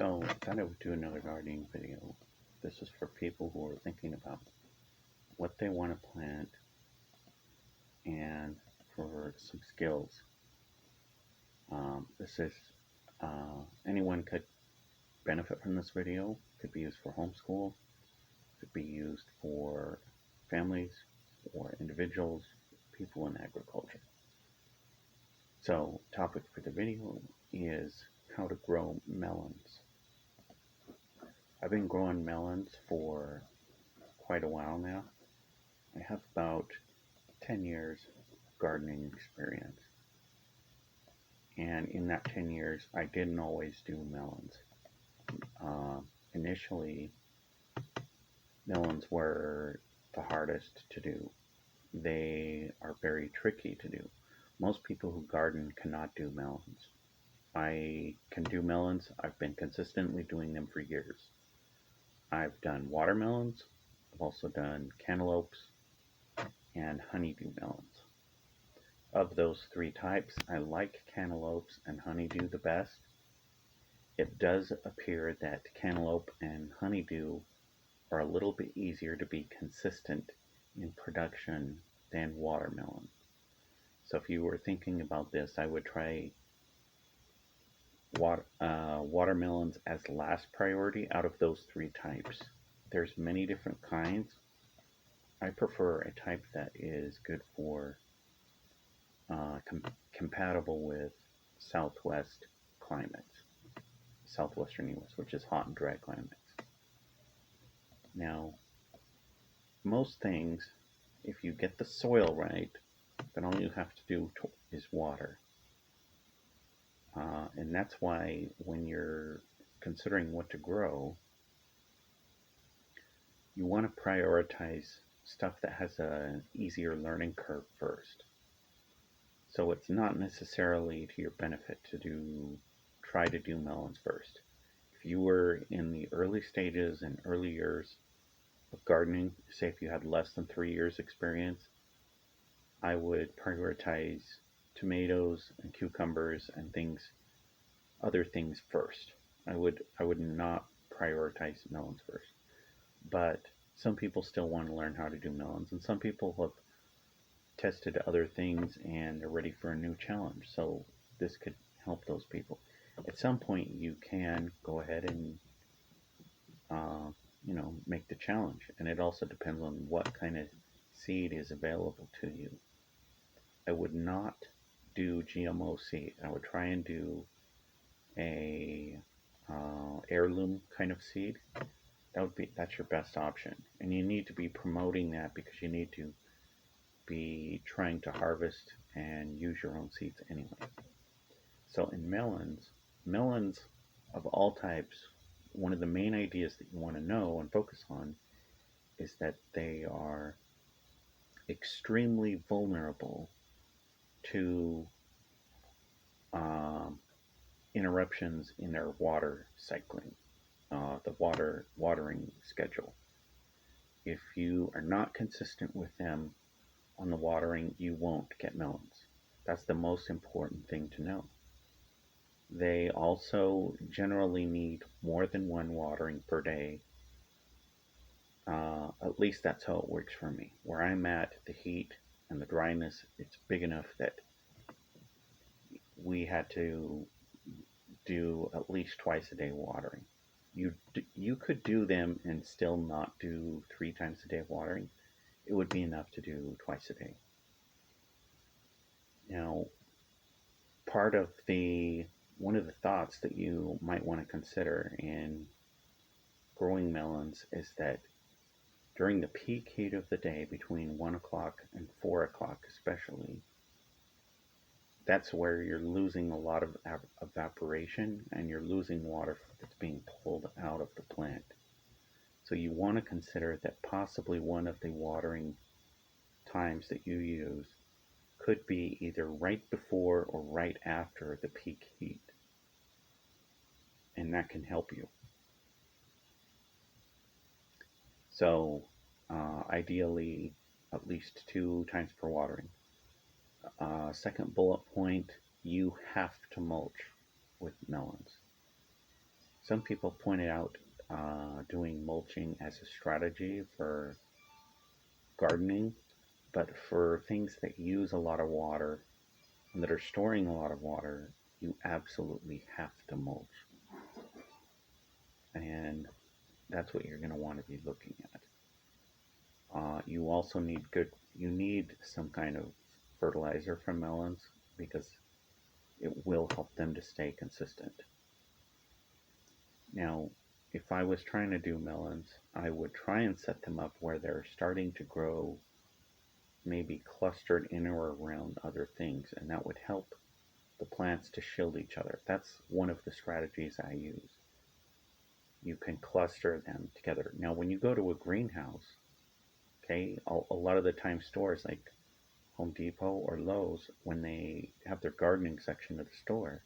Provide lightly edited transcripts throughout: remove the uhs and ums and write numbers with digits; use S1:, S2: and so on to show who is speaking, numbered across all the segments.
S1: So I thought I would do another gardening video. This is for people who are thinking about what they want to plant and for some skills. This is anyone could benefit from this video. Could be used for homeschool. Could be used for families or individuals, people in agriculture. So topic for the video is how to grow melons. I've been growing melons for quite a while now. I have about 10 years gardening experience. And in that 10 years, I didn't always do melons. Initially, melons were the hardest to do. They are very tricky to do. Most people who garden cannot do melons. I can do melons. I've been consistently doing them for years. I've done watermelons. I've also done cantaloupes and honeydew melons. Of those three types, I like cantaloupes and honeydew the best. It does appear that cantaloupe and honeydew are a little bit easier to be consistent in production than watermelon. So if you were thinking about this, I would try watermelons as last priority out of those three types. There's many different kinds. I prefer a type that is good for compatible with southwest climates, southwestern US, which is hot and dry climates. Now, most things, if you get the soil right, then all you have to do is water. And that's why when you're considering what to grow, you want to prioritize stuff that has an easier learning curve first. So it's not necessarily to your benefit to try to do melons first. If you were in the early stages and early years of gardening, say if you had less than 3 years experience, I would prioritize tomatoes and cucumbers and other things first. I would not prioritize melons first. But some people still want to learn how to do melons, and some people have tested other things and they're ready for a new challenge. So this could help those people. At some point, you can go ahead and make the challenge, and it also depends on what kind of seed is available to you. I would not do GMO seed. I would try and do a heirloom kind of seed. That's your best option, and you need to be promoting that because you need to be trying to harvest and use your own seeds anyway. So in melons of all types, one of the main ideas that you want to know and focus on is that they are extremely vulnerable to interruptions in their water cycling, the watering schedule. If you are not consistent with them on the watering, you won't get melons. That's the most important thing to know. They also generally need more than one watering per day. At least that's how it works for me. Where I'm at, the heat and the dryness, it's big enough that we had to do at least twice a day watering. You could do them and still not do 3 times a day of watering. It would be enough to do twice a day. Now, one of the thoughts that you might want to consider in growing melons is that during the peak heat of the day, between 1 o'clock and 4 o'clock especially, that's where you're losing a lot of evaporation and you're losing water that's being pulled out of the plant. So you want to consider that possibly one of the watering times that you use could be either right before or right after the peak heat. And that can help you. So ideally, at least 2 times per watering. Second bullet point, you have to mulch with melons. Some people pointed out doing mulching as a strategy for gardening, but for things that use a lot of water and that are storing a lot of water, you absolutely have to mulch. And that's what you're going to want to be looking at. You also you need some kind of fertilizer from melons because it will help them to stay consistent. Now, if I was trying to do melons, I would try and set them up where they're starting to grow, maybe clustered in or around other things, and that would help the plants to shield each other. That's one of the strategies I use. You can cluster them together. Now, when you go to a greenhouse, okay, a lot of the time stores like Home Depot or Lowe's, when they have their gardening section of the store,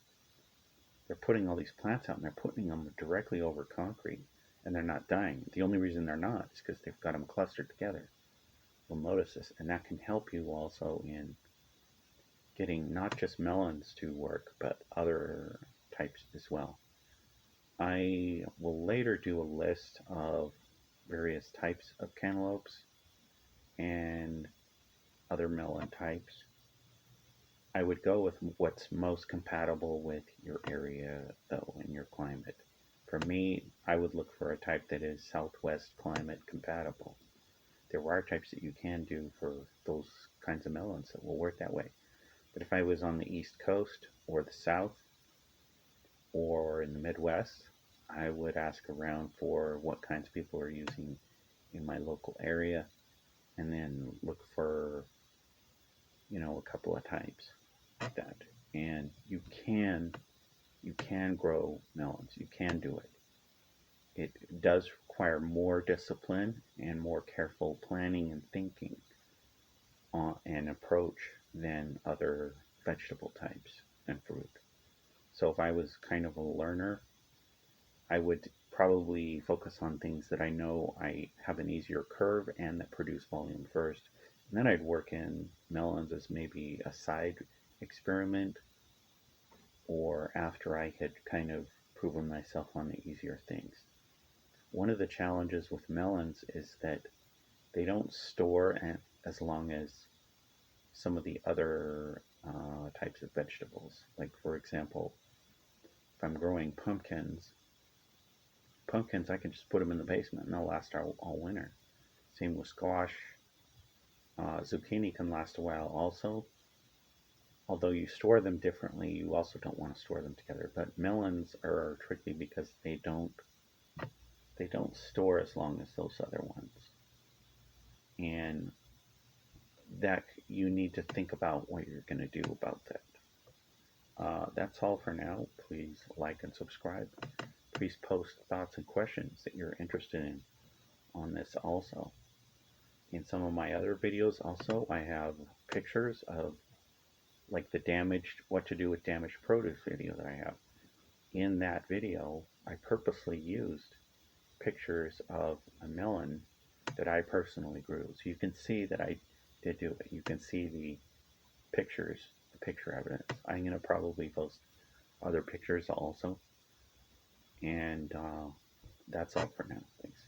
S1: they're putting all these plants out and they're putting them directly over concrete and they're not dying. The only reason they're not is because they've got them clustered together. You'll notice this, and that can help you also in getting not just melons to work, but other types as well. I will later do a list of various types of cantaloupes and other melon types. I would go with what's most compatible with your area, though, and your climate. For me, I would look for a type that is Southwest climate compatible. There are types that you can do for those kinds of melons that will work that way. But if I was on the East Coast or the South or in the Midwest, I would ask around for what kinds of people are using in my local area and then look for, a couple of types like that. And you can grow melons. You can do it. It does require more discipline and more careful planning and thinking and approach than other vegetable types and fruit. So if I was kind of a learner, I would probably focus on things that I know I have an easier curve and that produce volume first. And then I'd work in melons as maybe a side experiment or after I had kind of proven myself on the easier things. One of the challenges with melons is that they don't store as long as some of the other types of vegetables. Like, for example, if I'm growing pumpkins, I can just put them in the basement and they'll last all winter. Same with squash. Zucchini can last a while also. Although you store them differently, you also don't want to store them together. But melons are tricky because they don't store as long as those other ones. And that you need to think about what you're going to do about that. That's all for now. Please like and subscribe. Please post thoughts and questions that you're interested in on this also. In some of my other videos also, I have pictures of like what to do with damaged produce video that I have. In that video, I purposely used pictures of a melon that I personally grew. So you can see that I did do it. You can see the picture evidence. I'm going to probably post other pictures also. And that's all for now. Thanks.